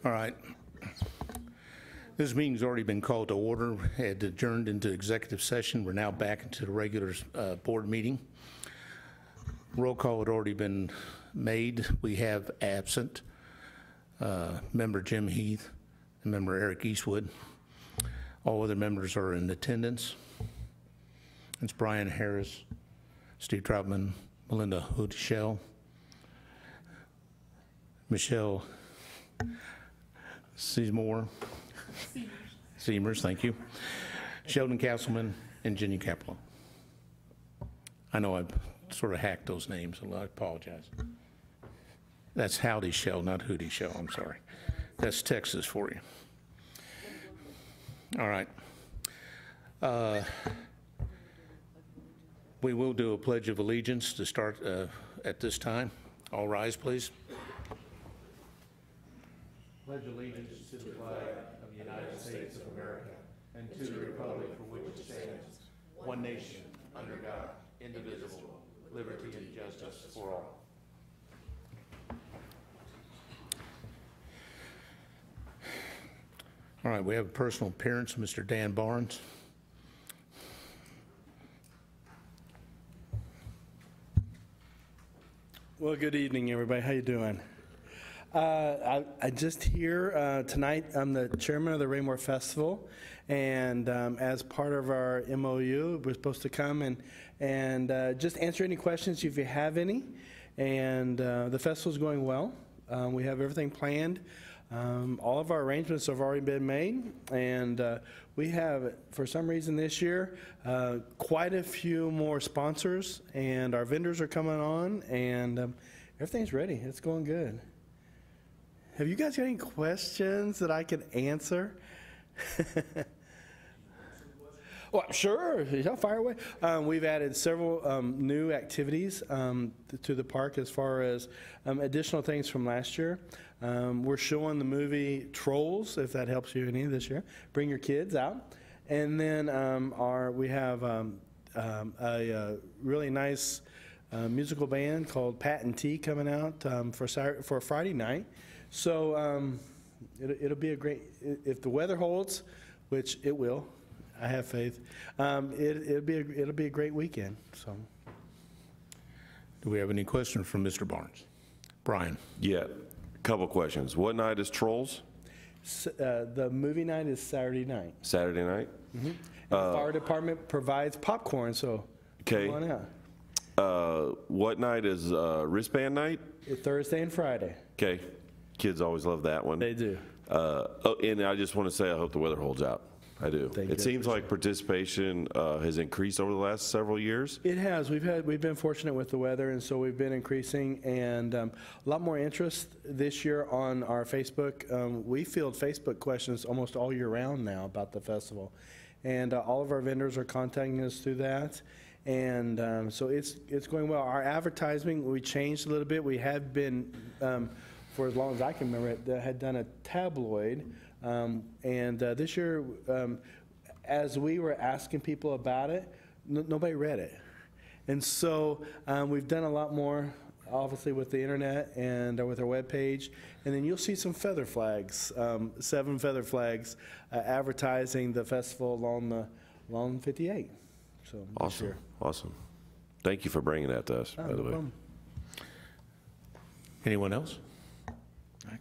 All right. This meeting's already been called to order, had adjourned into executive session. We're now back into the regular board meeting. Roll call had already been made. We have absent member Jim Heath and member Eric Eastwood. All other members are in attendance. It's Brian Harris, Steve Troutman, Melinda Hood-Shell, Michelle Seymour, Seamers, thank you, Sheldon Castleman, and Jenny Kaplan. I know I've sort of hacked those names, so I apologize. That's Howdy Shell, not Hootie Shell, I'm sorry. That's Texas for you. All right. We will do a Pledge of Allegiance to start at this time. All rise, please. Pledge allegiance to the flag of the United States of America and to the republic for which it stands, one nation, under God, indivisible, liberty and justice for all. All right, we have a personal appearance, Mr. Dan Barnes. Well, good evening, everybody. How you doing? I just here tonight. I'm the chairman of the Raymore Festival, and as part of our MOU, we're supposed to come and just answer any questions if you have any. And the festival's going well. We have everything planned. All of our arrangements have already been made, and we have, for some reason this year, quite a few more sponsors, and our vendors are coming on, and everything's ready. It's going good. Have you guys got any questions that I can answer? Well, sure. Yeah, fire away. We've added several new activities to the park as far as additional things from last year. We're showing the movie Trolls, if that helps you any this year. Bring your kids out. And then we have a really nice musical band called Pat and T coming out for Friday night. So it'll be a great, if the weather holds, which it will, I have faith. It'll be a great weekend. So, do we have any questions from Mr. Barnes? Brian. Yeah, a couple questions. What night is Trolls? The movie night is Saturday night. Saturday night. Mm-hmm. And the fire department provides popcorn, so okay. Come on out. What night is wristband night? Thursday and Friday. Okay, kids always love that one. They do. And I just want to say I hope the weather holds out. I do. It seems like participation has increased over the last several years. It has. We've been fortunate with the weather, and so we've been increasing, and a lot more interest this year on our Facebook. We field Facebook questions almost all year round now about the festival, and all of our vendors are contacting us through that, and so it's going well. Our advertising, we changed a little bit. We had been, for as long as I can remember, had done a tabloid. And this year, as we were asking people about it, nobody read it. And so we've done a lot more, obviously, with the internet and with our webpage. And then you'll see some feather flags, 7 feather flags, advertising the festival along 58. So awesome, awesome. Thank you for bringing that to us, by the way. Problem. Anyone else? All right.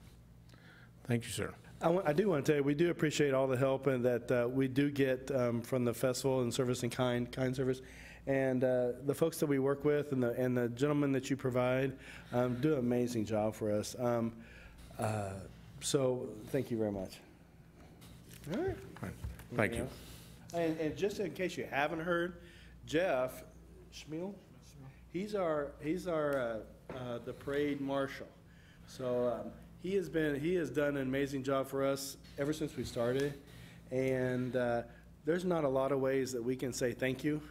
Thank you, sir. I do want to tell you, we do appreciate all the help and that we do get from the festival and Service in Kind service, and the folks that we work with and the gentlemen that you provide do an amazing job for us. So thank you very much. All right. All right. Thank you. And just in case you haven't heard, Jeff Schmiel, he's our the parade marshal. So. He has done an amazing job for us ever since we started, and there's not a lot of ways that we can say thank you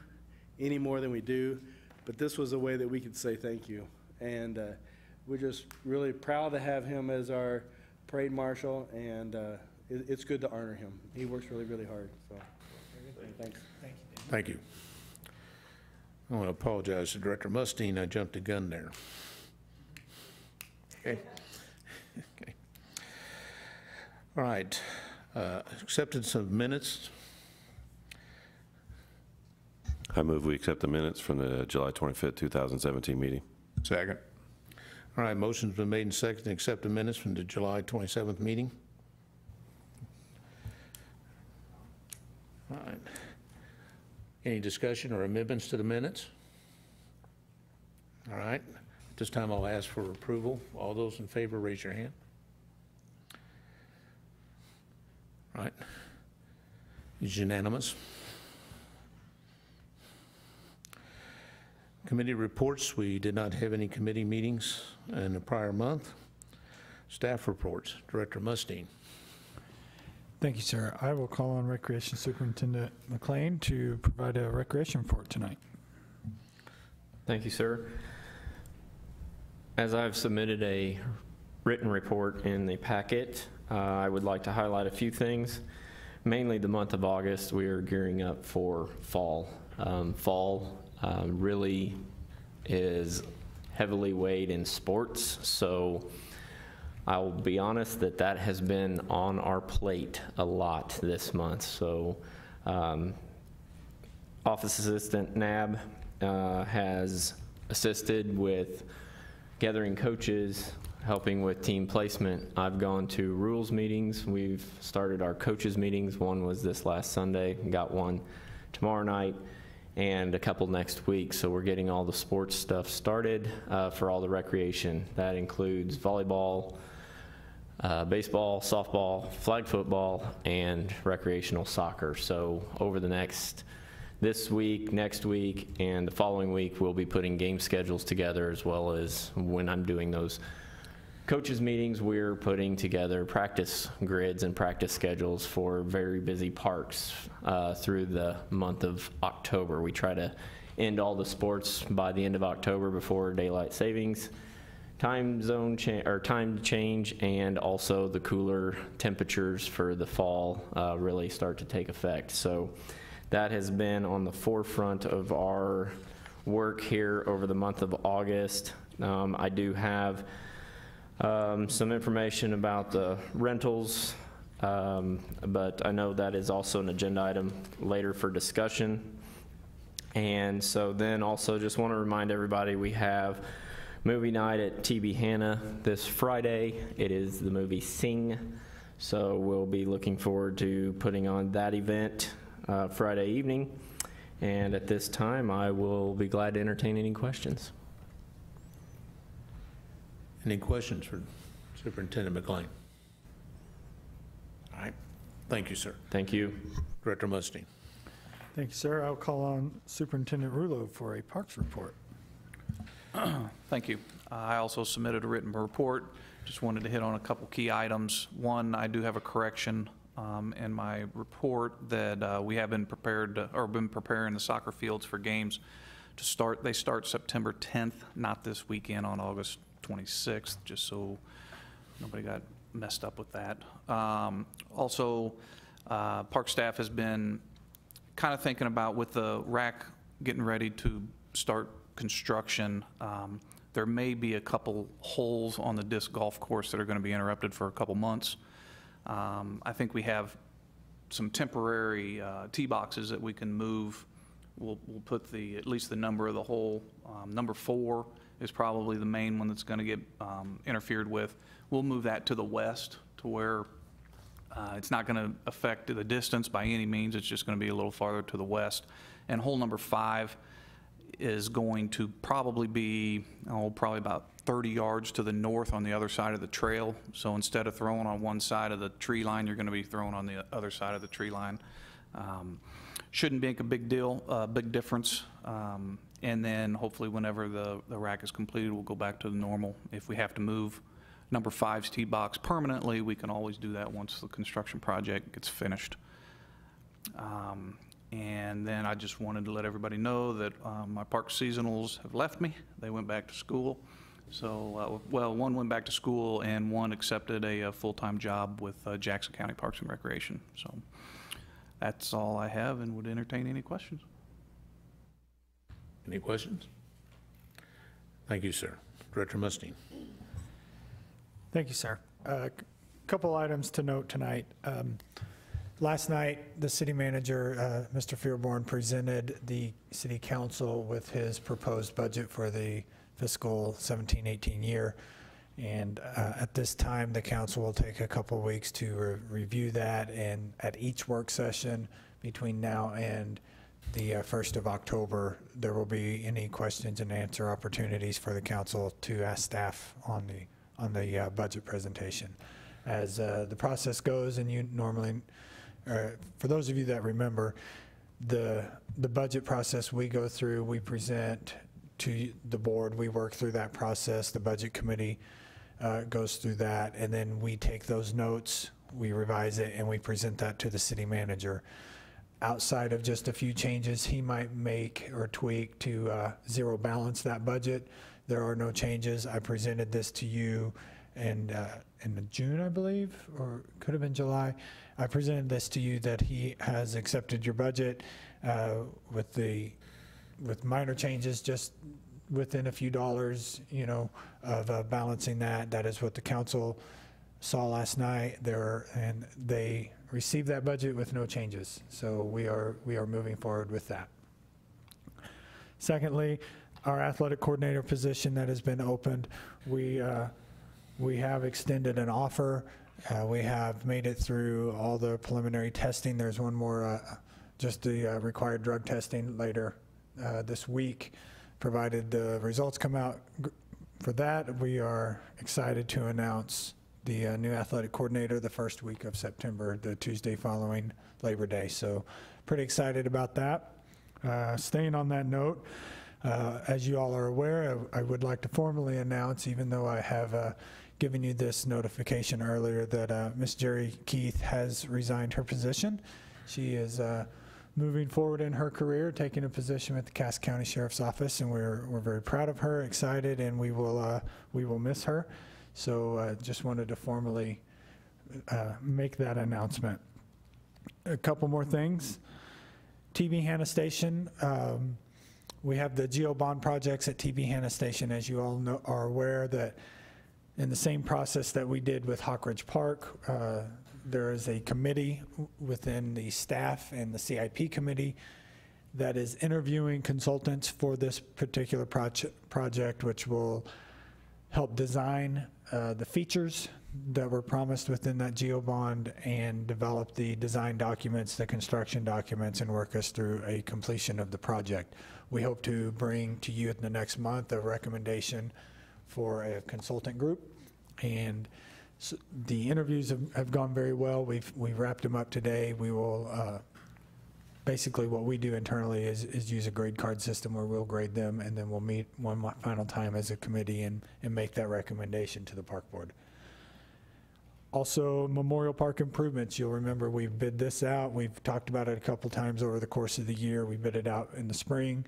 any more than we do, but this was a way that we could say thank you, and we're just really proud to have him as our parade marshal, and it's good to honor him. He works really, really hard. So, thanks. Thank you. I want to apologize to Director Mustine. I jumped the gun there. Okay. Okay. All right, acceptance of minutes. I move we accept the minutes from the July 25th, 2017 meeting. Second. All right, motion's been made and seconded to accept the minutes from the July 27th meeting. All right. Any discussion or amendments to the minutes? All right, at this time I'll ask for approval. All those in favor, raise your hand. All right, it's unanimous. Committee reports, we did not have any committee meetings in the prior month. Staff reports, Director Mustine. Thank you, sir. I will call on Recreation Superintendent McLean to provide a recreation report tonight. Thank you, sir. As I've submitted a written report in the packet, I would like to highlight a few things. Mainly the month of August, we are gearing up for fall. Fall really is heavily weighed in sports, so I'll be honest that has been on our plate a lot this month. So Office Assistant NAB has assisted with gathering coaches, helping with team placement. I've gone to rules meetings. We've started our coaches meetings. One was this last Sunday, got one tomorrow night, and a couple next week. So we're getting all the sports stuff started for all the recreation. That includes volleyball, baseball, softball, flag football, and recreational soccer. So over this week, next week, and the following week, we'll be putting game schedules together, as well as when I'm doing those coaches meetings, we're putting together practice grids and practice schedules for very busy parks through the month of October. We try to end all the sports by the end of October before daylight savings, time change, and also the cooler temperatures for the fall really start to take effect. So that has been on the forefront of our work here over the month of August. I do have some information about the rentals, but I know that is also an agenda item later for discussion. And so then also just want to remind everybody we have movie night at TB Hanna this Friday. It is the movie Sing. So we'll be looking forward to putting on that event Friday evening. And at this time, I will be glad to entertain any questions. Any questions for Superintendent McLean? All right, thank you, sir. Thank you. Director Mustine. Thank you, sir. I'll call on Superintendent Rulo for a parks report. Thank you. I also submitted a written report. Just wanted to hit on a couple key items. One, I do have a correction in my report that we have been preparing the soccer fields for games to start. They start September 10th, not this weekend on August 26th, just so nobody got messed up with that. Also, park staff has been kind of thinking about, with the RAC getting ready to start construction, there may be a couple holes on the disc golf course that are going to be interrupted for a couple months. I think we have some temporary tee boxes that we can move. We'll put at least the number of the hole. Number 4 is probably the main one that's going to get interfered with. We'll move that to the west to where it's not going to affect the distance by any means. It's just going to be a little farther to the west. And hole number 5 is going to probably be, probably about 30 yards to the north on the other side of the trail. So instead of throwing on one side of the tree line, you're going to be throwing on the other side of the tree line. Shouldn't make a big deal, big difference. And then hopefully whenever the rack is completed, we'll go back to the normal. If we have to move number 5's tee box permanently, we can always do that once the construction project gets finished. And then I just wanted to let everybody know that my park seasonals have left me. They went back to school. So, well, one went back to school and one accepted a full-time job with Jackson County Parks and Recreation. So that's all I have, and would entertain any questions. Any questions? Thank you, sir. Director Mustine. Thank you, sir. couple items to note tonight. Last night, the city manager, Mr. Fearborn, presented the city council with his proposed budget for the fiscal 17-18 year. And at this time, the council will take a couple weeks to review that. And at each work session between now and the 1st of October, there will be any questions and answer opportunities for the council to ask staff on the budget presentation. As the process goes, and you normally, for those of you that remember, the budget process we go through, we present to the board, we work through that process, the budget committee goes through that, and then we take those notes, we revise it, and we present that to the city manager. Outside of just a few changes he might make or tweak to zero balance that budget, there are no changes. I presented this to you in June, I believe, or could have been July. I presented this to you that he has accepted your budget with minor changes, just within a few dollars, you know, of balancing that. That is what the council saw last night. And they received that budget with no changes. So we are moving forward with that. Secondly, our athletic coordinator position that has been opened, we have extended an offer. We have made it through all the preliminary testing. There's one more, just the required drug testing later this week. Provided the results come out for that, we are excited to announce the new athletic coordinator the first week of September, the Tuesday following Labor Day. So pretty excited about that. Staying on that note, as you all are aware, I would like to formally announce, even though I have given you this notification earlier, that Ms. Jerry Keith has resigned her position. She is moving forward in her career, taking a position with the Cass County Sheriff's Office, and we're very proud of her, excited, and we will miss her. So just wanted to formally make that announcement. A couple more things. TV Hannah Station. We have the Geo Bond projects at TV Hannah Station. As you all are aware, that in the same process that we did with Hawk Ridge Park, there is a committee within the staff and the CIP committee that is interviewing consultants for this particular project, which will help design the features that were promised within that Geo Bond and develop the design documents, the construction documents, and work us through a completion of the project. We hope to bring to you in the next month a recommendation for a consultant group, and so the interviews have gone very well. We've wrapped them up today. We will basically, what we do internally is use a grade card system where we'll grade them, and then we'll meet one final time as a committee and make that recommendation to the park board. Also, Memorial Park improvements. You'll remember we bid this out. We've talked about it a couple times over the course of the year. We bid it out in the spring.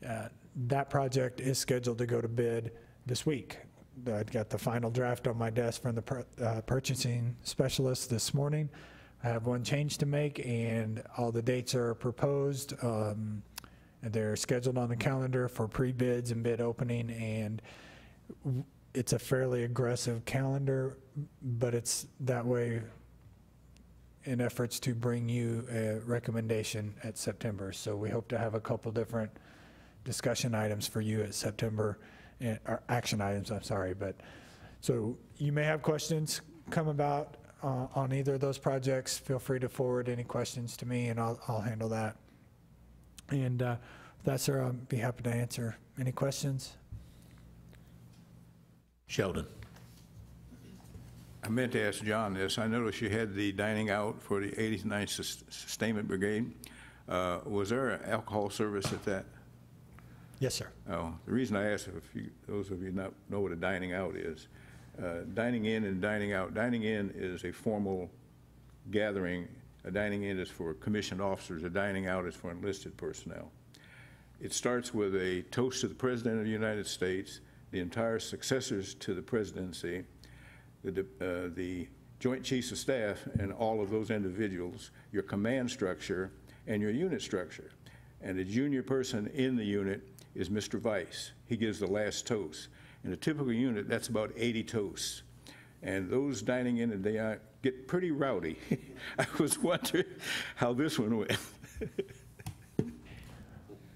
That project is scheduled to go to bid this week. I got the final draft on my desk from the purchasing specialist this morning. I have one change to make, and all the dates are proposed. And they're scheduled on the calendar for pre-bids and bid opening, and it's a fairly aggressive calendar, but it's that way in efforts to bring you a recommendation at September. So we hope to have a couple different discussion items for you at September, or action items, I'm sorry. But so you may have questions come about on either of those projects. Feel free to forward any questions to me, and I'll handle that. And that's sir, I'll be happy to answer any questions. Sheldon. I meant to ask John this. I noticed you had the dining out for the 89th Sustainment Brigade. Was there an alcohol service at that? Yes, sir. Oh, the reason I asked, those of you not know what a dining out is, dining in and dining out. Dining in is a formal gathering. A dining in is for commissioned officers. A dining out is for enlisted personnel. It starts with a toast to the President of the United States, the entire successors to the presidency, the Joint Chiefs of Staff, and all of those individuals, your command structure, and your unit structure. And the junior person in the unit is Mr. Vice. He gives the last toast. In a typical unit, that's about 80 toasts. and those dining in and dining out get pretty rowdy. I was wondering how this one went.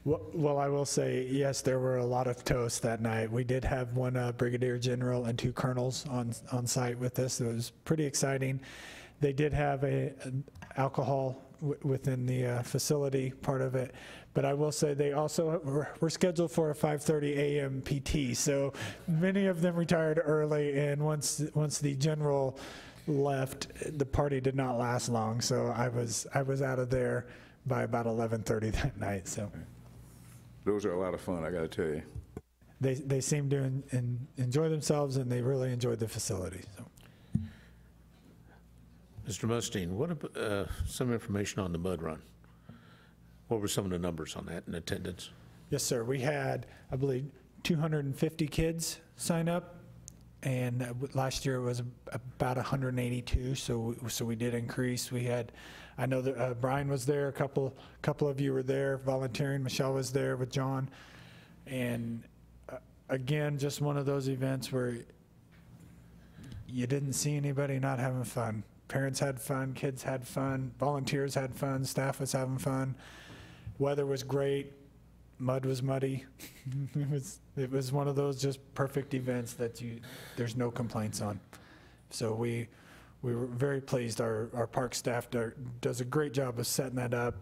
Well, I will say, yes, there were a lot of toasts that night. We did have one brigadier general and 2 colonels on site with us. It was pretty exciting. They did have an alcohol within the facility part of it, but I will say they also were scheduled for a 5:30 a.m. PT. So many of them retired early, and once the general left, the party did not last long. So I was out of there by about 11:30 that night. So. Those are a lot of fun, I got to tell you. They seemed to enjoy themselves, and they really enjoyed the facility. So. Mr. Mustine, what about some information on the mud run? What were some of the numbers on that in attendance? Yes, sir. We had, I believe, 250 kids sign up, and last year it was about 182. So we did increase. We had, I know that Brian was there. A couple of you were there volunteering. Michelle was there with John, and again, just one of those events where you didn't see anybody not having fun. Parents had fun, kids had fun, volunteers had fun, staff was having fun. Weather was great, mud was muddy. It was one of those just perfect events that there's no complaints on. So we were very pleased. Our park staff does a great job of setting that up.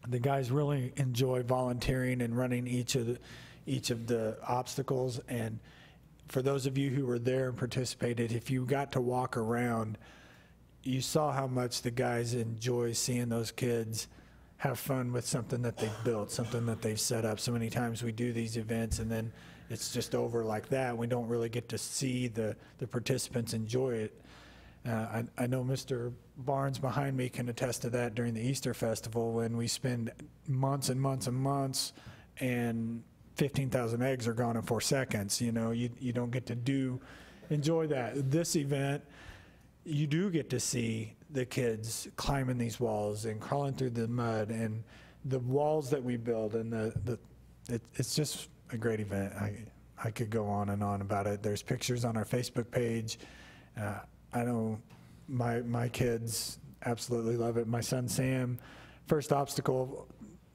The guys really enjoy volunteering and running each of the obstacles. And for those of you who were there and participated, if you got to walk around, you saw how much the guys enjoy seeing those kids have fun with something that they've built, something that they've set up. So many times we do these events and then it's just over like that. We don't really get to see the participants enjoy it. I know Mr. Barnes behind me can attest to that during the Easter Festival when we spend months and months and months and 15,000 eggs are gone in 4 seconds. You know, you don't get to enjoy that. This event, you do get to see the kids climbing these walls and crawling through the mud and the walls that we build, and it's just a great event. I could go on and on about it. There's pictures on our Facebook page. I know my kids absolutely love it. My son Sam, first obstacle,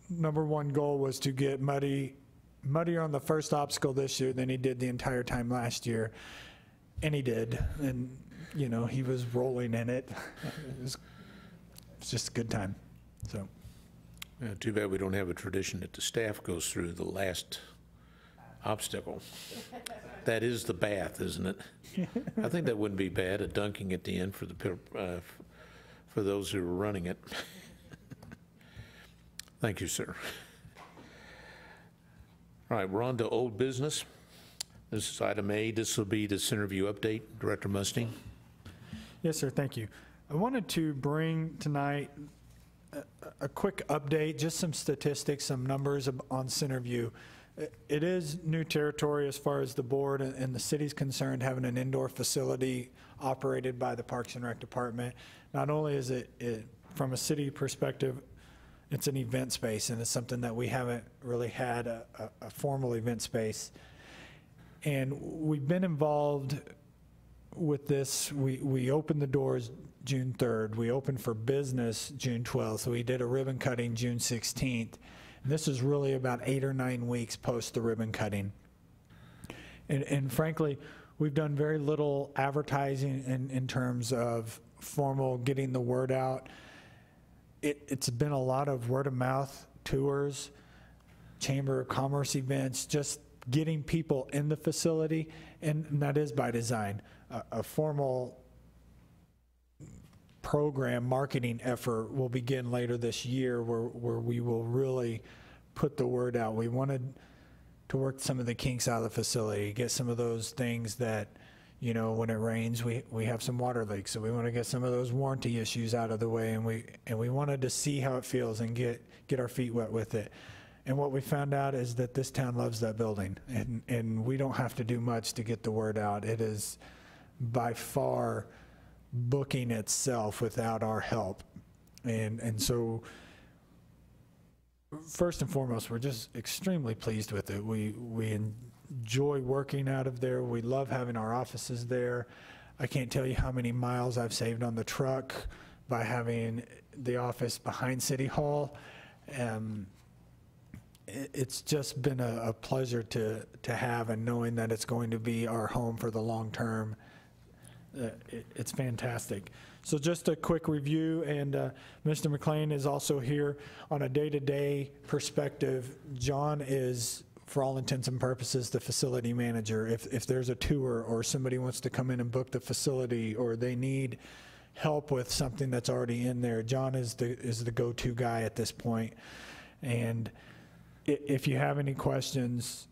#1 goal was to get muddier on the first obstacle this year than he did the entire time last year, and he did. And you know, he was rolling in it. It was just a good time. So, Too bad we don't have a tradition that the staff goes through the last obstacle. That is the bath, isn't it? I think that wouldn't be bad, a dunking at the end for those who are running it. Thank you, sir. All right, we're on to old business. This is item A. This will be the Centerview update. Director Mustine. yes, sir. Thank you. I wanted to bring tonight a quick update, just some statistics, some numbers on Centerview. It is new territory as far as the board and the city's concerned, having an indoor facility operated by the Parks and Rec Department. Not only is it from a city perspective, it's an event space, and it's something that we haven't really had a formal event space. And we've been involved with this. We opened the doors June 3rd. We opened for business June 12th. So we did a ribbon cutting June 16th. And this is really about 8 or 9 weeks post the ribbon cutting. And frankly, we've done very little advertising in terms of formal getting the word out. It's been a lot of word of mouth tours, Chamber of Commerce events, just getting people in the facility, and that is by design. A formal program marketing effort will begin later this year where we will really put the word out. We wanted to work some of the kinks out of the facility, get some of those things that, you know, when it rains, we have some water leaks, so we want to get some of those warranty issues out of the way, and we wanted to see how it feels and get our feet wet with it. And what we found out is that this town loves that building, and we don't have to do much to get the word out. It is by far booking itself without our help. And so first and foremost, we're just extremely pleased with it. We enjoy working out of there. We love having our offices there. I can't tell you how many miles I've saved on the truck by having the office behind City Hall. It's just been a pleasure to have, and knowing that it's going to be our home for the long term. It's fantastic. So just a quick review, and Mr. McLean is also here on a day-to-day perspective. John is, for all intents and purposes, the facility manager. If there's a tour or somebody wants to come in and book the facility, or they need help with something that's already in there, John is the go-to guy at this point. And if you have any questions,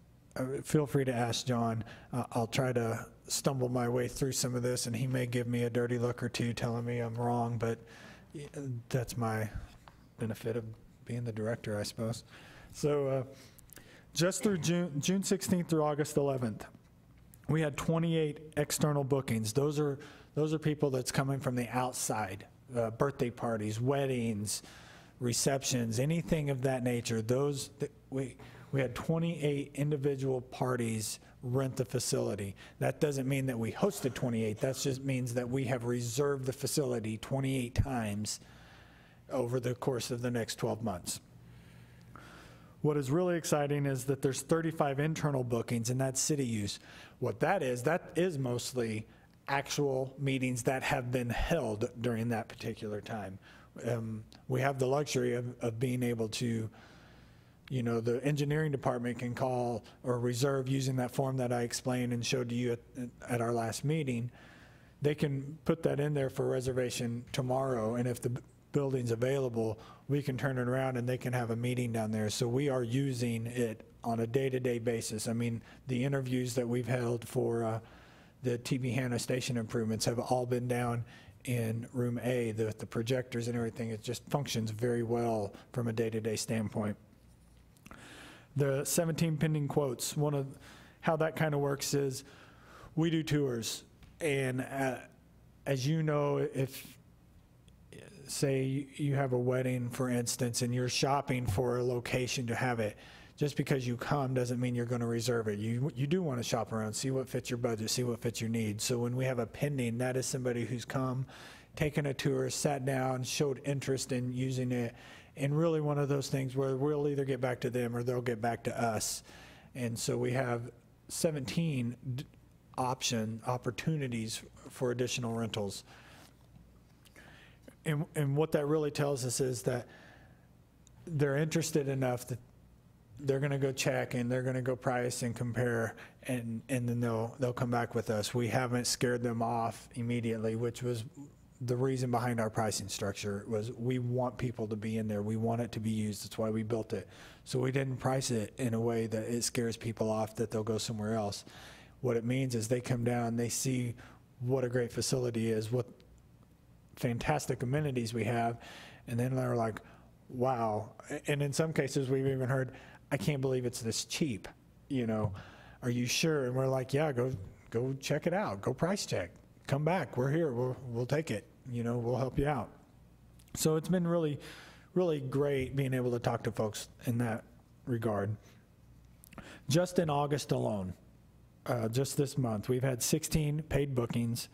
feel free to ask John. I'll try to stumble my way through some of this, and he may give me a dirty look or two telling me I'm wrong, but that's my benefit of being the director, I suppose. So just through June 16th through August 11th, we had 28 external bookings. Those are people that's coming from the outside, birthday parties, weddings, receptions, anything of that nature. We had 28 individual parties rent the facility. That doesn't mean that we hosted 28. That just means that we have reserved the facility 28 times over the course of the next 12 months. What is really exciting is that there's 35 internal bookings, and that's city use. What that is mostly actual meetings that have been held during that particular time. We have the luxury of being able to, the engineering department can call or reserve using that form that I explained and showed to you at our last meeting. They can put that in there for reservation tomorrow, and if the building's available, we can turn it around and they can have a meeting down there. So we are using it on a day-to-day basis. I mean, the interviews that we've held for the TB Hanna station improvements have all been down in room A. The projectors and everything, it just functions very well from a day-to-day standpoint. The 17 pending quotes, how that kind of works is we do tours, and as you know, if say you have a wedding, for instance, and you're shopping for a location to have it, just because you come doesn't mean you're going to reserve it. You do want to shop around, see what fits your budget, see what fits your needs. So when we have a pending, that is somebody who's come, taken a tour, sat down, showed interest in using it, and really one of those things where we'll either get back to them or they'll get back to us. And so we have 17 opportunities for additional rentals. And what that really tells us is that they're interested enough that they're going to go check and they're going to go price and compare, and then they'll come back with us. We haven't scared them off immediately, which was the reason behind our pricing structure. Was we want people to be in there. We want it to be used. That's why we built it. So we didn't price it in a way that it scares people off that they'll go somewhere else. What it means is they come down, they see what a great facility is, what fantastic amenities we have, and then they're like, wow. And in some cases we've even heard, I can't believe it's this cheap, are you sure? And we're like, yeah, go check it out, go price check, come back, we're here, we'll take it, we'll help you out. So it's been really, really great being able to talk to folks in that regard. Just in August alone, just this month, we've had 16 paid bookings,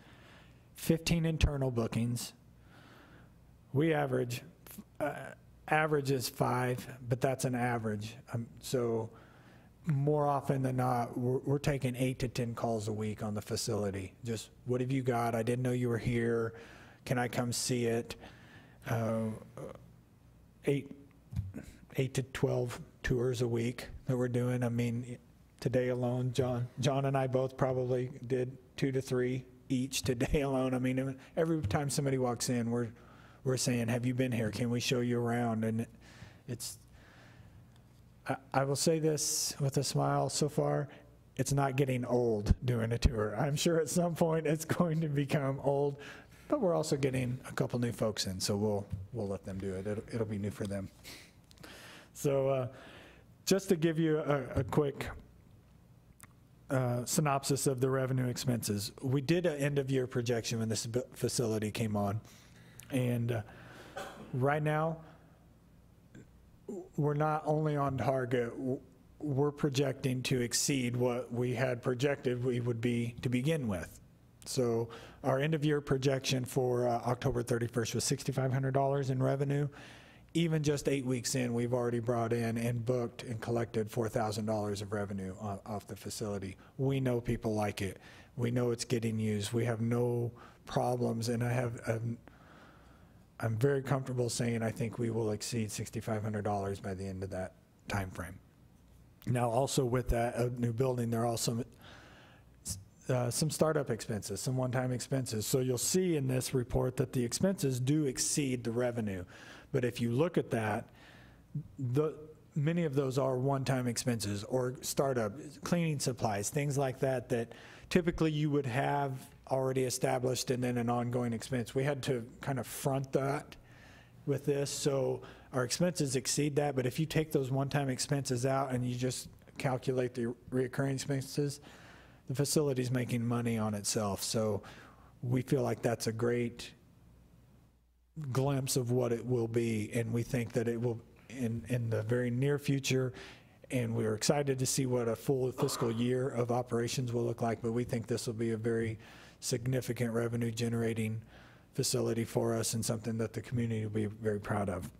15 internal bookings. We average is 5, but that's an average. So more often than not, we're taking 8 to 10 calls a week on the facility. Just, what have you got? I didn't know you were here. Can I come see it? 8 to 12 tours a week that we're doing. I mean, today alone, John and I both probably did 2 to 3 each today alone. I mean, every time somebody walks in, we're saying, have you been here? Can we show you around? And I will say this with a smile so far, it's not getting old doing a tour. I'm sure at some point it's going to become old, but we're also getting a couple new folks in, so we'll let them do it. It'll be new for them. So just to give you a quick synopsis of the revenue expenses. We did an end-of-year projection when this facility came on, and right now, we're not only on target, we're projecting to exceed what we had projected we would be to begin with. So our end-of-year projection for October 31st was $6,500 in revenue. Even just 8 weeks in, we've already brought in and booked and collected $4,000 of revenue off the facility. We know people like it. We know it's getting used. We have no problems, and I'm very comfortable saying I think we will exceed $6,500 by the end of that time frame. Now, also with that new building, there are also some startup expenses, some one-time expenses. So you'll see in this report that the expenses do exceed the revenue. But if you look at that, many of those are one-time expenses or startup, cleaning supplies, things like that, that typically you would have already established and then an ongoing expense. We had to kind of front that with this. So our expenses exceed that. But if you take those one-time expenses out and you just calculate the recurring expenses, the facility's making money on itself. So we feel like that's a great glimpse of what it will be, and we think that it will in the very near future, and we're excited to see what a full fiscal year of operations will look like, but we think this will be a very significant revenue generating facility for us and something that the community will be very proud of.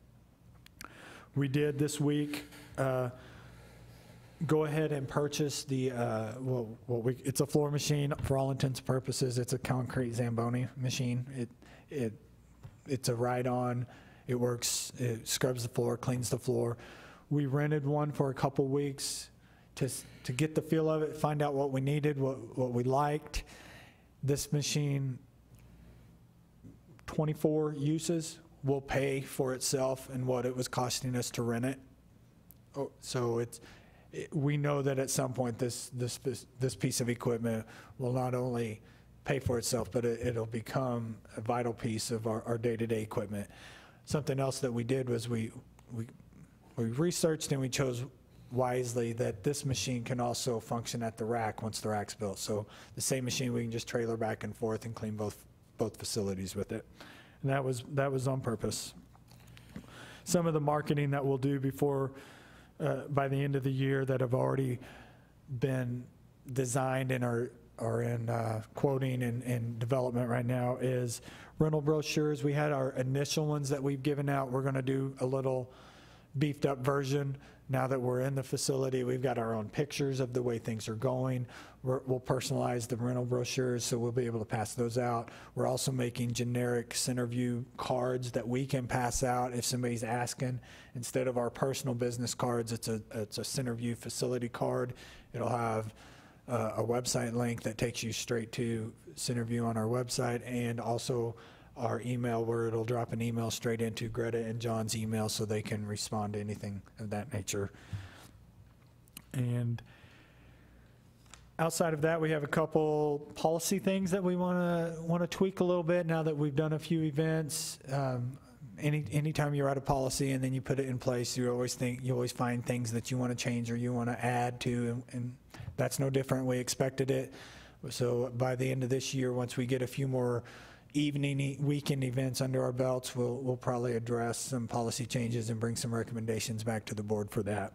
We did this week go ahead and purchase the, it's a floor machine for all intents and purposes. It's a concrete Zamboni machine. It's a ride-on. It works, it scrubs the floor, cleans the floor. We rented one for a couple weeks to get the feel of it, find out what we needed, what we liked. This machine, 24 uses, will pay for itself and what it was costing us to rent it. So we know that at some point this piece of equipment will not only pay for itself, but it'll become a vital piece of our day-to-day equipment. Something else that we did was we researched and we chose wisely that this machine can also function at the rack once the rack's built. So the same machine, we can just trailer back and forth and clean both facilities with it. And that was on purpose. Some of the marketing that we'll do before by the end of the year that have already been designed and are in quoting and development right now is rental brochures. We had our initial ones that we've given out. We're going to do a little beefed up version now that we're in the facility. We've got our own pictures of the way things are going. We'll personalize the rental brochures, so we'll be able to pass those out. We're also making generic Centerview cards that we can pass out if somebody's asking. Instead of our personal business cards, it's a Centerview facility card. It'll have a website link that takes you straight to Centerview on our website, and also our email where it'll drop an email straight into Greta and John's email so they can respond to anything of that nature. And outside of that, we have a couple policy things that we want to tweak a little bit now that we've done a few events. Anytime you write a policy and then you put it in place, you always find things that you want to change or you want to add to, and that's no different. We expected it. So by the end of this year, once we get a few more weekend events under our belts, we'll probably address some policy changes and bring some recommendations back to the board for that.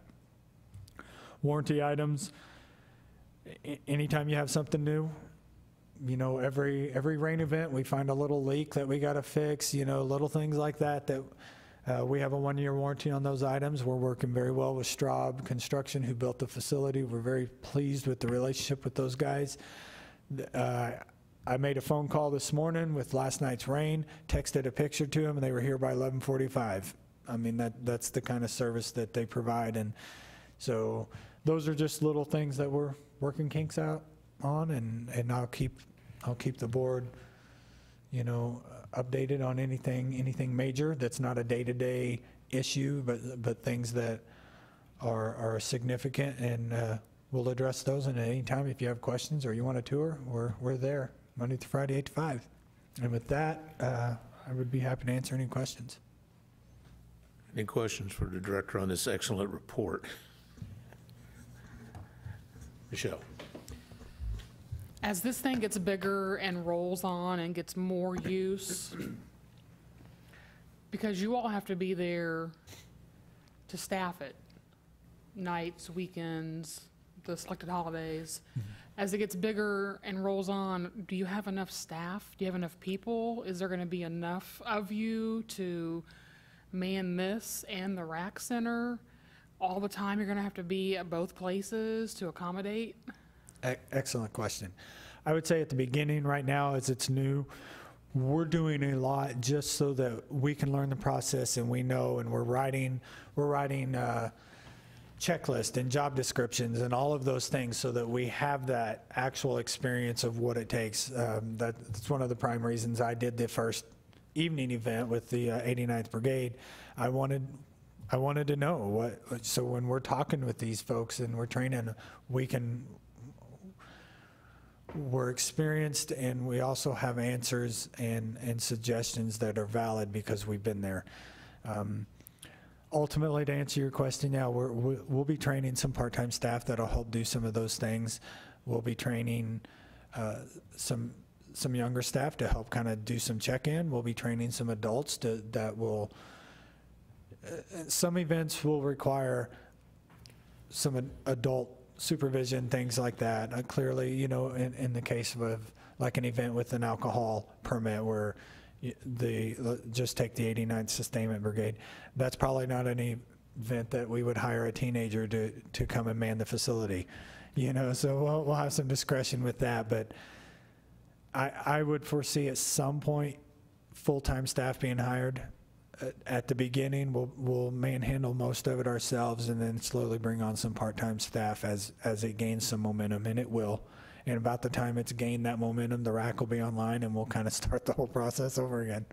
Warranty items. Anytime you have something new, every rain event, we find a little leak that we got to fix, little things like that we have a 1-year warranty on those items. We're working very well with Straub Construction, who built the facility. We're very pleased with the relationship with those guys. I made a phone call this morning with last night's rain, texted a picture to them, and they were here by 11:45. I mean, that's the kind of service that they provide. And so those are just little things that we're working kinks out on, and I'll keep the board, updated on anything major that's not a day-to-day issue, but things that are significant, and we'll address those. And at any time, if you have questions or you want a tour, we're there Monday through Friday, 8 to 5. And with that, I would be happy to answer any questions. Any questions for the director on this excellent report? Michelle. As this thing gets bigger and rolls on and gets more use, because you all have to be there to staff it, nights, weekends, the selected holidays, as it gets bigger and rolls on, do you have enough staff? Do you have enough people? Is there going to be enough of you to man this and the RAC center all the time? You're going to have to be at both places to accommodate? Excellent question. I would say at the beginning, right now, as it's new, we're doing a lot just so that we can learn the process and we know, and we're writing checklist and job descriptions and all of those things so that we have that actual experience of what it takes. That's one of the prime reasons I did the first evening event with the 89th Brigade. I wanted to know what, so when we're talking with these folks and we're training, we're experienced, and we also have answers and suggestions that are valid because we've been there. Ultimately, to answer your question, now we'll be training some part-time staff that'll help do some of those things. We'll be training some younger staff to help kind of do some check-in. We'll be training some adults that will. Some events will require some adult supervision, things like that. Clearly, you know, in the case of like an event with an alcohol permit where just take the 89th Sustainment Brigade, that's probably not an event that we would hire a teenager to come and man the facility, you know, so we'll have some discretion with that. But I would foresee at some point full-time staff being hired. At the beginning, we'll manhandle most of it ourselves, and then slowly bring on some part-time staff as it gains some momentum, and it will. And about the time it's gained that momentum, the RAC will be online, and we'll kind of start the whole process over again.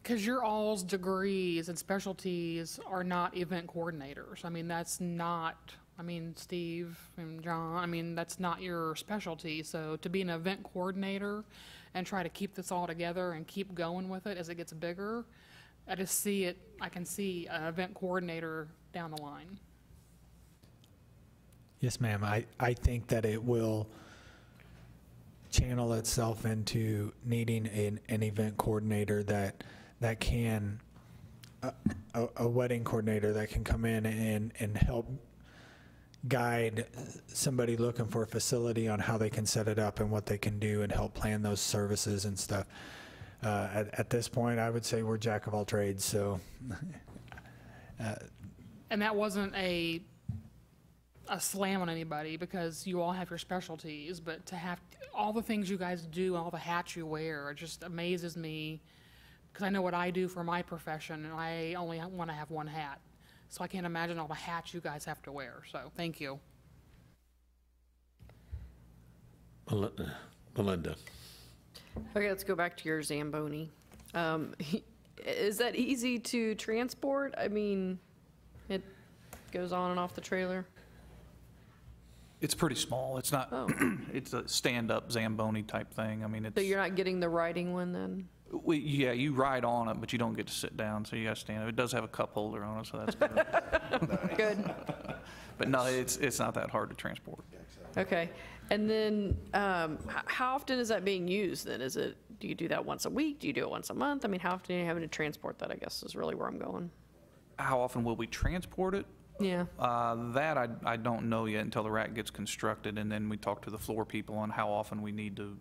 Because your all's degrees and specialties are not event coordinators. I mean, that's not, I mean, Steve and John, I mean, that's not your specialty. So to be an event coordinator and try to keep this all together and keep going with it as it gets bigger, I can see an event coordinator down the line. Yes, ma'am. I think that it will channel itself into needing an event coordinator that can, a wedding coordinator that can come in and help guide somebody looking for a facility on how they can set it up and what they can do and help plan those services and stuff. At this point, I would say we're jack of all trades, so. And that wasn't a slam on anybody, because you all have your specialties, but to have all the things you guys do, all the hats you wear, it just amazes me, because I know what I do for my profession, and I only want to have one hat. So I can't imagine all the hats you guys have to wear. So thank you. Melinda. Okay, let's go back to your Zamboni. Is that easy to transport? I mean, it goes on and off the trailer? It's pretty small. It's not, it's a stand-up Zamboni type thing. I mean, it's. So you're not getting the riding one then? Yeah, you ride on it, but you don't get to sit down, so you got to stand up. It does have a cup holder on it, so that's good. Good. But no, it's not that hard to transport. Okay. And then how often is that being used then? Do you do that once a week? Do you do it once a month? I mean, how often are you having to transport that, I guess, is really where I'm going. How often will we transport it? Yeah. That I don't know yet until the rack gets constructed, and then we talk to the floor people on how often we need to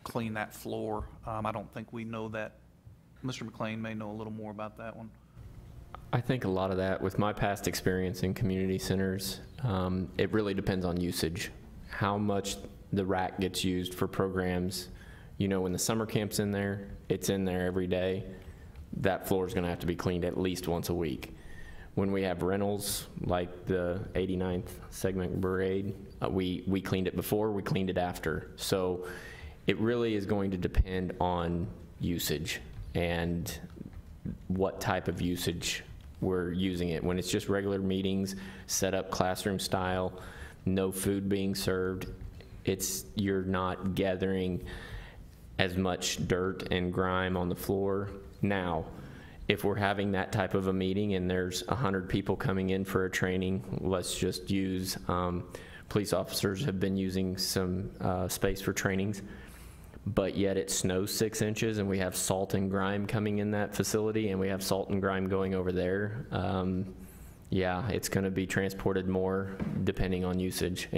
clean that floor. I don't think we know that. Mr. McLean may know a little more about that one. I think a lot of that, with my past experience in community centers, it really depends on usage. How much the rack gets used for programs. You know, when the summer camp's in there, it's in there every day. That floor is going to have to be cleaned at least once a week. When we have rentals, like the 89th Segment Brigade, we cleaned it before, we cleaned it after. So it really is going to depend on usage and what type of usage we're using it. When it's just regular meetings, set up classroom style, no food being served, you're not gathering as much dirt and grime on the floor. Now, if we're having that type of a meeting and there's 100 people coming in for a training, let's just use, police officers have been using some space for trainings, but yet it snows 6 inches and we have salt and grime coming in that facility and we have salt and grime going over there. Yeah, it's going to be transported more depending on usage.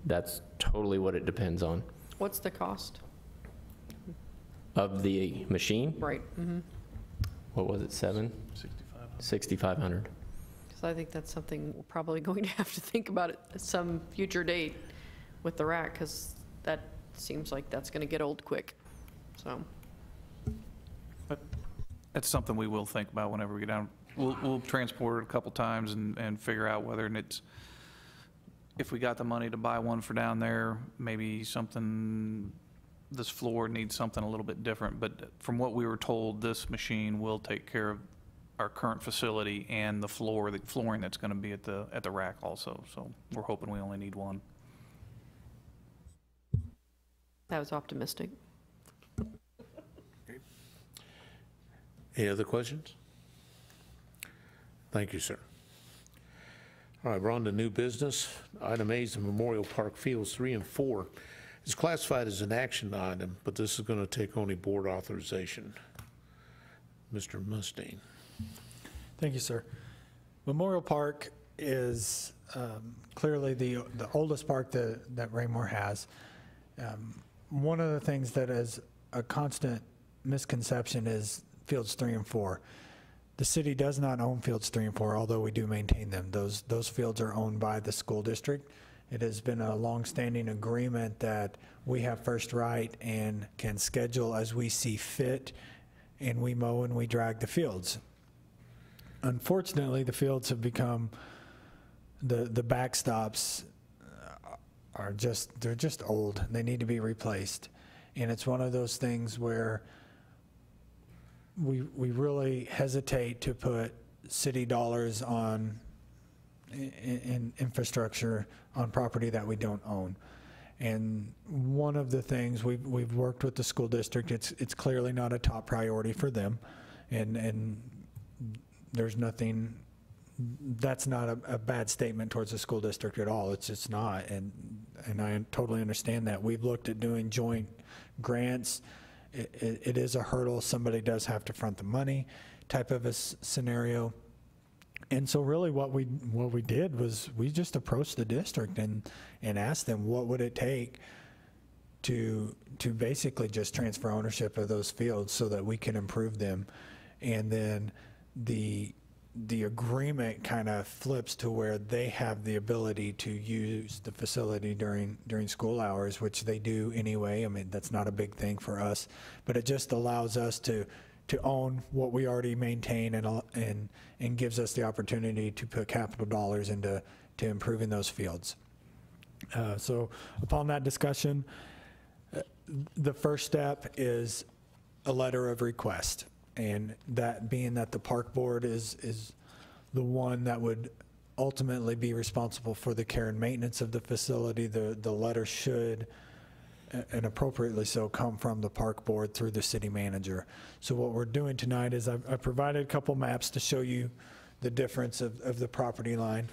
That's totally what it depends on. What's the cost? Of the machine, Right. Mm-hmm. what was it, 6,500. Because I think that's something we're probably going to have to think about at some future date with the rack, because that seems like that's going to get old quick. So, That's something we will think about whenever we get down. We'll transport it a couple times and figure out whether it's, if we got the money to buy one for down there, maybe something, this floor needs something a little bit different. But from what we were told, this machine will take care of our current facility and the flooring that's going to be at the rack also. So we're hoping we only need one. that was optimistic. Any other questions? Thank you, sir. All right, we're on to new business. Item A is the Memorial Park Fields 3 and 4. It's classified as an action item, but this is going to take only board authorization. Mr. Mustaine. Thank you, sir. Memorial Park is clearly the oldest park that Raymore has. One of the things that is a constant misconception is Fields 3 and 4. The city does not own Fields 3 and 4, although we do maintain them. Those fields are owned by the school district. It has been a long-standing agreement that we have first right and can schedule as we see fit, and we mow and we drag the fields. Unfortunately, the fields have become, the backstops they're just old. They need to be replaced. And it's one of those things where we really hesitate to put city dollars on in infrastructure on property that we don't own. And one of the things we've worked with the school district, it's clearly not a top priority for them, and there's nothing, that's not a bad statement towards the school district at all. It's just not, and I totally understand that. We've looked at doing joint grants. It is a hurdle. Somebody does have to front the money type of a scenario. And so really what we did was we just approached the district and asked them what would it take to basically just transfer ownership of those fields so that we can improve them. And then the agreement kind of flips to where they have the ability to use the facility during school hours, which they do anyway. I mean, that's not a big thing for us, but it just allows us to own what we already maintain and gives us the opportunity to put capital dollars into improving those fields. So upon that discussion, the first step is a letter of request. And that being that the park board is the one that would ultimately be responsible for the care and maintenance of the facility, the letter should, and appropriately so, come from the park board through the city manager. So what we're doing tonight is I've provided a couple maps to show you the difference of the property line,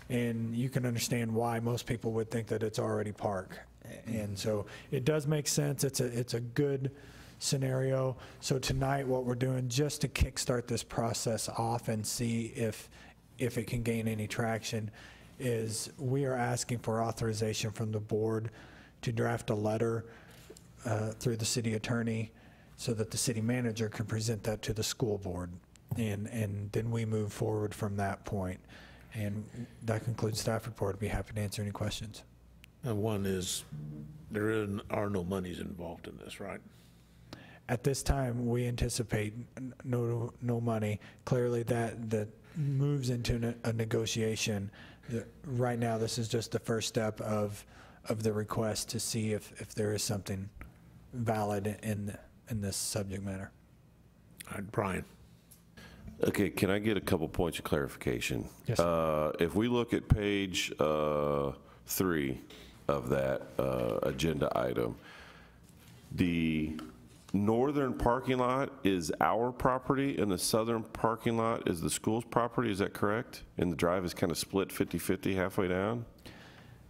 and you can understand why most people would think that it's already park. And so it does make sense. It's a good scenario. So tonight what we're doing, just to kickstart this process off and see if it can gain any traction, is we are asking for authorization from the board to draft a letter through the city attorney so that the city manager can present that to the school board. And then we move forward from that point. And that concludes staff report. I'd be happy to answer any questions. And one is, there are no monies involved in this, right? At this time, we anticipate no money. Clearly, that moves into a negotiation. Right now, this is just the first step of the request to see if there is something valid in this subject matter. All right, Brian. Okay, can I get a couple points of clarification? Yes, sir. If we look at page 3 of that agenda item, the northern parking lot is our property and the southern parking lot is the school's property, is that correct? And the drive is kind of split 50-50 halfway down?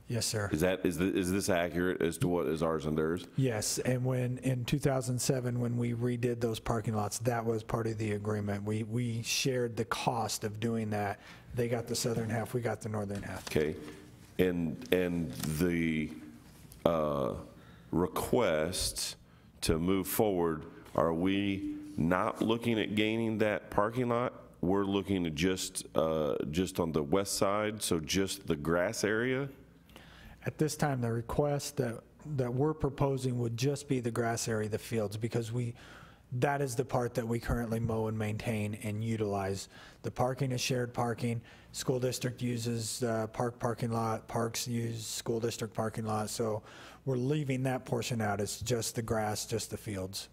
Yes, sir. Is this accurate as to what is ours and theirs? Yes, and when, in 2007, when we redid those parking lots, that was part of the agreement. We shared the cost of doing that. They got the southern half, we got the northern half. Okay, and the request to move forward, are we not looking at gaining that parking lot? We're looking at just on the west side, so just the grass area? At this time, the request that we're proposing would just be the grass area, the fields, because that is the part that we currently mow and maintain and utilize. The parking is shared parking. School district uses park parking lot, parks use school district parking lot, so we're leaving that portion out. It's just the grass, just the fields.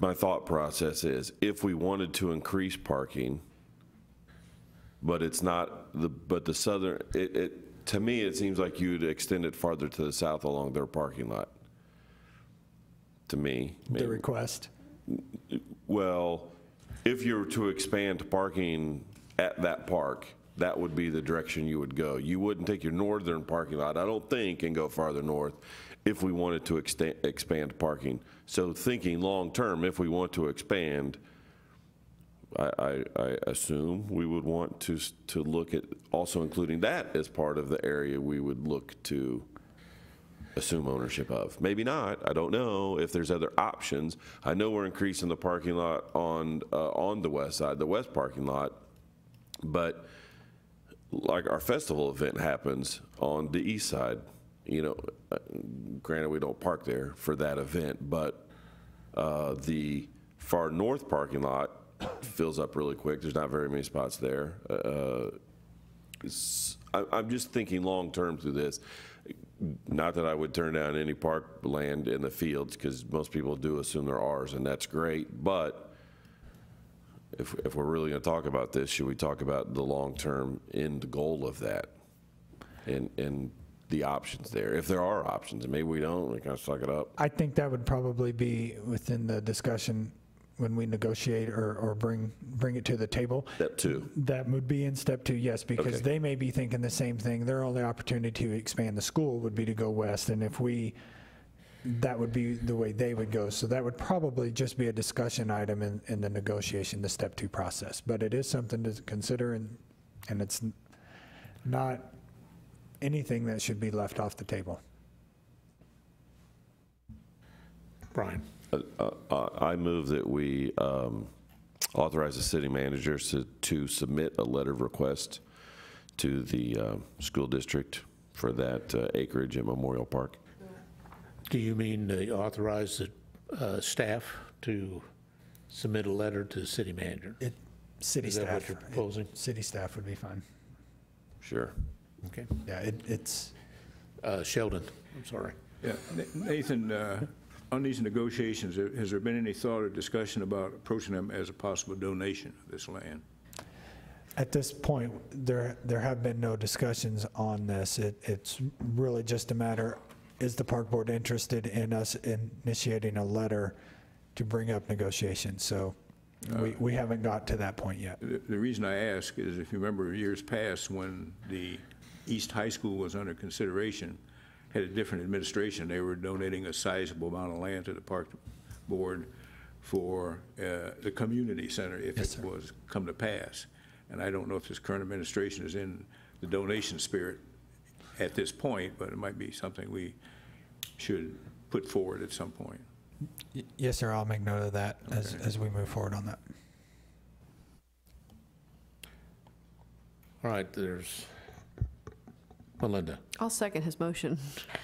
My thought process is, if we wanted to increase parking, but it's not, but the southern, to me, it seems like you'd extend it farther to the south along their parking lot. To me. The request? Well, if you were to expand parking at that park, that would be the direction you would go. You wouldn't take your northern parking lot, I don't think, and go farther north if we wanted to expand parking. So thinking long-term, if we want to expand, I assume we would want to look at also including that as part of the area we would look to assume ownership of. Maybe not, I don't know if there's other options. I know we're increasing the parking lot on the west side, the west parking lot, but like our festival event happens on the east side. You know, granted we don't park there for that event, but the far north parking lot fills up really quick. There's not very many spots there. I'm just thinking long-term through this. Not that I would turn down any park land in the fields, because most people do assume they're ours, and that's great. But if we're really going to talk about this, should we talk about the long-term end goal of that and the options there? If there are options, and maybe we don't, we kind of suck it up. I think that would probably be within the discussion when we negotiate or bring it to the table. Step 2. That would be in step 2, yes, because Okay. they may be thinking the same thing. Their only opportunity to expand the school would be to go west, and that would be the way they would go. So that would probably just be a discussion item in the negotiation, the step 2 process. But it is something to consider, and it's not anything that should be left off the table. Brian? I move that we authorize the city manager to submit a letter of request to the school district for that acreage in Memorial Park. Do you mean authorize the staff to submit a letter to the city manager? City Is that staff. what you're proposing? City staff would be fine. Sure. Okay. Yeah, it's. Sheldon, I'm sorry. Yeah, Nathan, on these negotiations, has there been any thought or discussion about approaching them as a possible donation of this land? At this point, there have been no discussions on this. It's really just a matter, is the park board interested in us initiating a letter to bring up negotiations? So we haven't got to that point yet. The reason I ask is, if you remember years past when the East High School was under consideration, had a different administration, they were donating a sizable amount of land to the park board for the community center if Yes, it sir. was come to pass. And I don't know if this current administration is in the donation spirit at this point, but it might be something we should put forward at some point. Yes, sir, I'll make note of that as we move forward on that. All right, there's Melinda. I'll second his motion.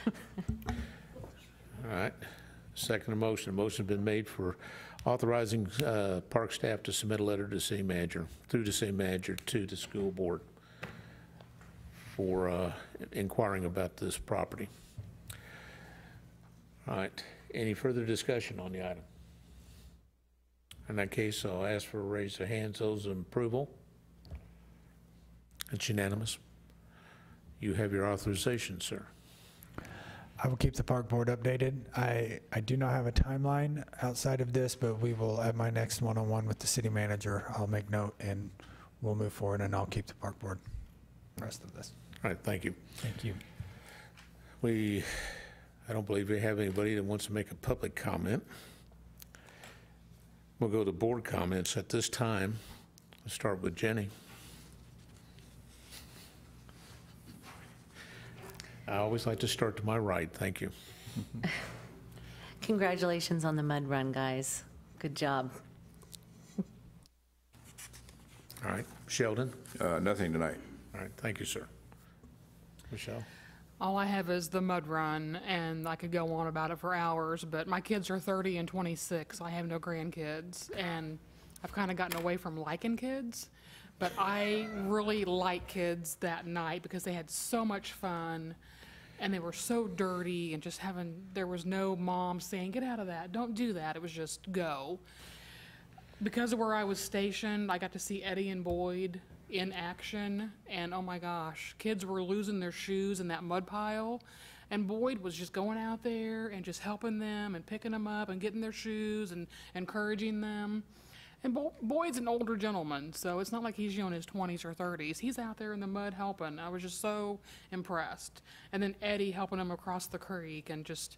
All right, second motion. Motion's been made for authorizing park staff to submit a letter to the city manager, through the city manager to the school board for inquiring about this property. All right, any further discussion on the item? In that case, I'll ask for a raise of hands. Those in approval? It's unanimous. You have your authorization, sir. I will keep the park board updated. I do not have a timeline outside of this, but we will, at my next one-on-one with the city manager, I'll make note and we'll move forward, and I'll keep the park board rest of this. All right, thank you. Thank you. I don't believe we have anybody that wants to make a public comment. We'll go to board comments at this time. Let's start with Jenny. I always like to start to my right. Thank you. Congratulations on the mud run, guys. Good job. All right, Sheldon. Nothing tonight. All right, thank you, sir. Michelle. All I have is the mud run, and I could go on about it for hours, but my kids are 30 and 26. I have no grandkids, and I've kind of gotten away from liking kids, but I really like kids that night because they had so much fun, and they were so dirty, and there was no mom saying, get out of that, don't do that. It was just go. Because of where I was stationed, I got to see Eddie and Boyd in action, and oh my gosh, kids were losing their shoes in that mud pile, and Boyd was just going out there and just helping them and picking them up and getting their shoes and encouraging them. And Boyd's an older gentleman, so it's not like he's in his 20s or 30s. He's out there in the mud helping. I was just so impressed. And then Eddie helping him across the creek, and it's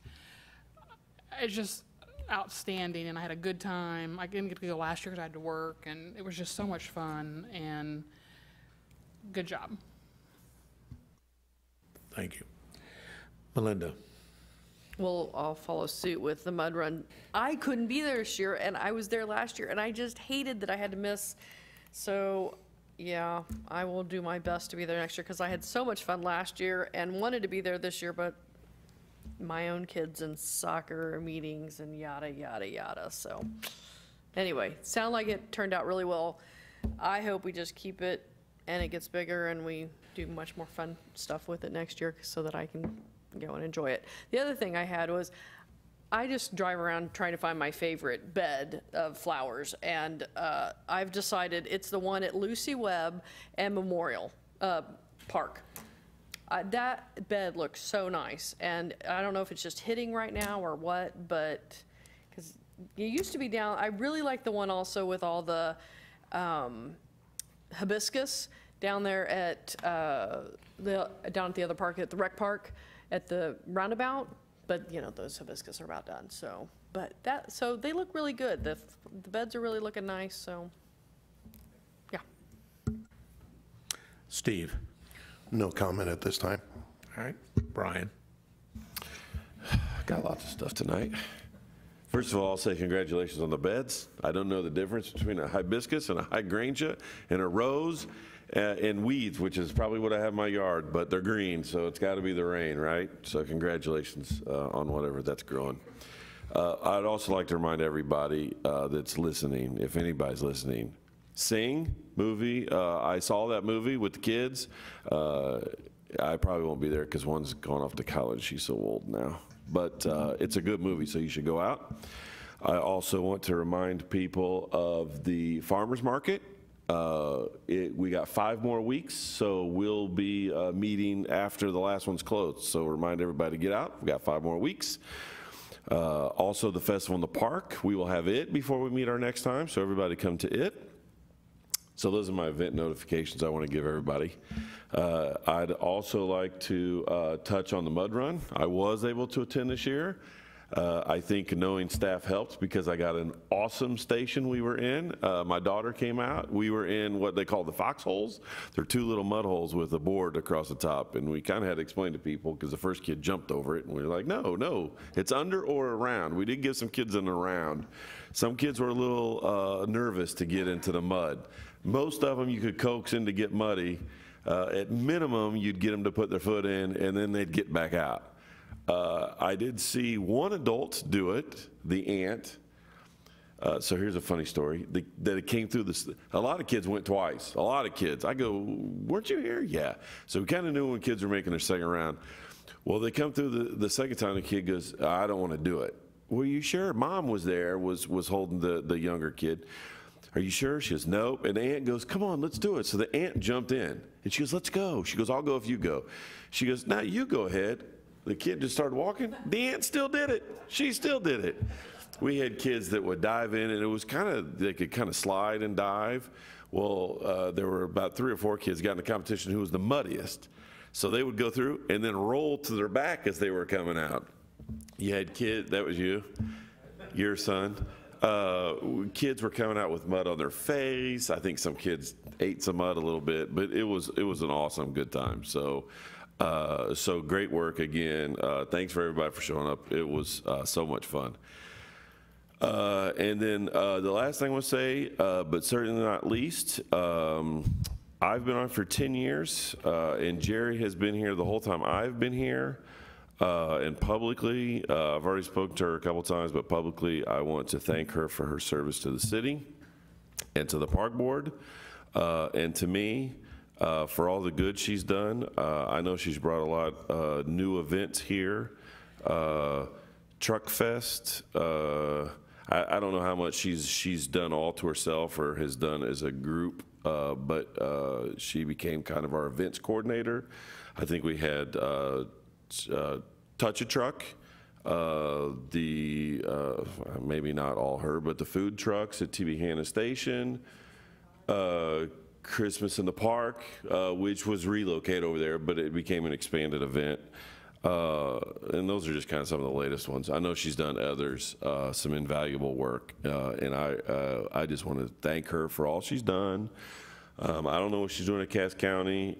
just outstanding, and I had a good time. I didn't get to go last year because I had to work, and it was just so much fun, and good job. Thank you. Melinda. Well, I'll follow suit with the mud run. I couldn't be there this year, and I was there last year, and I just hated that I had to miss. So, yeah, I will do my best to be there next year because I had so much fun last year and wanted to be there this year, but my own kids and soccer meetings and yada, yada, yada. So, anyway, sound like it turned out really well. I hope we just keep it and it gets bigger and we do much more fun stuff with it next year so that I can go and enjoy it. The other thing I had was I just drive around trying to find my favorite bed of flowers, and I've decided it's the one at Lucy Webb and Memorial Park. That bed looks so nice, and I don't know if it's just hitting right now or what, but because it used to be down, I really like the one also with all the hibiscus down there at down at the other park, at the rec park, at the roundabout. But you know, those hibiscus are about done. So, so they look really good. The beds are really looking nice. So, yeah. Steve. No comment at this time. All right. Brian. Got lots of stuff tonight. First of all, I'll say congratulations on the beds. I don't know the difference between a hibiscus and a hydrangea and a rose and weeds, which is probably what I have in my yard, but they're green, so it's got to be the rain, right? So congratulations on whatever that's growing. I'd also like to remind everybody that's listening, if anybody's listening, Sing movie. I saw that movie with the kids. I probably won't be there because one's gone off to college. She's so old now. But it's a good movie, so you should go out. I also want to remind people of the farmers market. We got 5 more weeks, so we'll be meeting after the last one's closed. So remind everybody to get out. We got 5 more weeks. Also, the festival in the park. We will have it before we meet our next time, so everybody come to it. So those are my event notifications I want to give everybody. I'd also like to touch on the mud run. I was able to attend this year. I think knowing staff helped because I got an awesome station we were in. My daughter came out. We were in what they call the foxholes. They're 2 little mud holes with a board across the top. And we kind of had to explain to people because the first kid jumped over it. And we were like, no, it's under or around. We did give some kids an around. Some kids were a little nervous to get into the mud. Most of them you could coax in to get muddy. At minimum, you'd get them to put their foot in, and then they'd get back out. I did see one adult do it, the aunt. So here's a funny story. That it came through this. A lot of kids went twice. A lot of kids. I go, weren't you here? Yeah. So we kind of knew when kids were making their second round. Well, they come through the second time. The kid goes, I don't want to do it. Well, you sure? Mom was there, was holding the younger kid. Are you sure? She goes, nope. And the aunt goes, come on, let's do it. So the aunt jumped in. And she goes, let's go. She goes, I'll go if you go. She goes, now you go ahead. The kid just started walking. The aunt still did it. She still did it. We had kids that would dive in, and it was they could kind of slide and dive. Well, there were about 3 or 4 kids got in a competition who was the muddiest. So they would go through and then roll to their back as they were coming out. You had that was you, your son. Kids were coming out with mud on their face. I think some kids ate some mud a little bit, but it was an awesome, good time. So, so great work again. Thanks for everybody for showing up. It was so much fun. And then the last thing I want to say, but certainly not least, I've been on for 10 years, and Jerry has been here the whole time I've been here. And publicly, I've already spoken to her a couple times, but publicly, I want to thank her for her service to the city and to the park board, and to me, for all the good she's done. I know she's brought a lot of new events here. Truck Fest, I don't know how much she's done all to herself or has done as a group, but she became kind of our events coordinator. I think we had Touch a Truck, maybe not all her, but the food trucks at TB Hanna Station, Christmas in the Park, which was relocated over there, but it became an expanded event. And those are just kind of some of the latest ones. I know she's done others, some invaluable work, and I just want to thank her for all she's done. I don't know what she's doing at Cass County.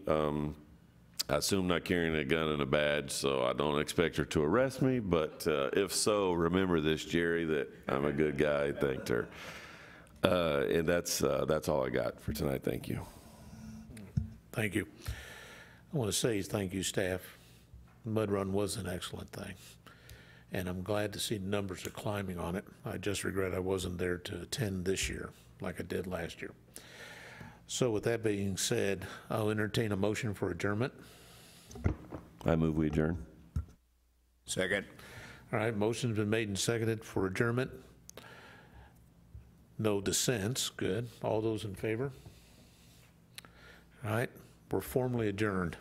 I assume not carrying a gun and a badge, so I don't expect her to arrest me, but if so, remember this, Jerry, that I'm a good guy. I thanked her. And that's all I got for tonight. Thank you. Thank you. I want to say thank you, staff. The Mud Run was an excellent thing, and I'm glad to see the numbers are climbing on it. I just regret I wasn't there to attend this year like I did last year. So with that being said, I'll entertain a motion for adjournment. I move we adjourn. Second. All right, motion's been made and seconded for adjournment. No dissents, good. All those in favor? All right, we're formally adjourned.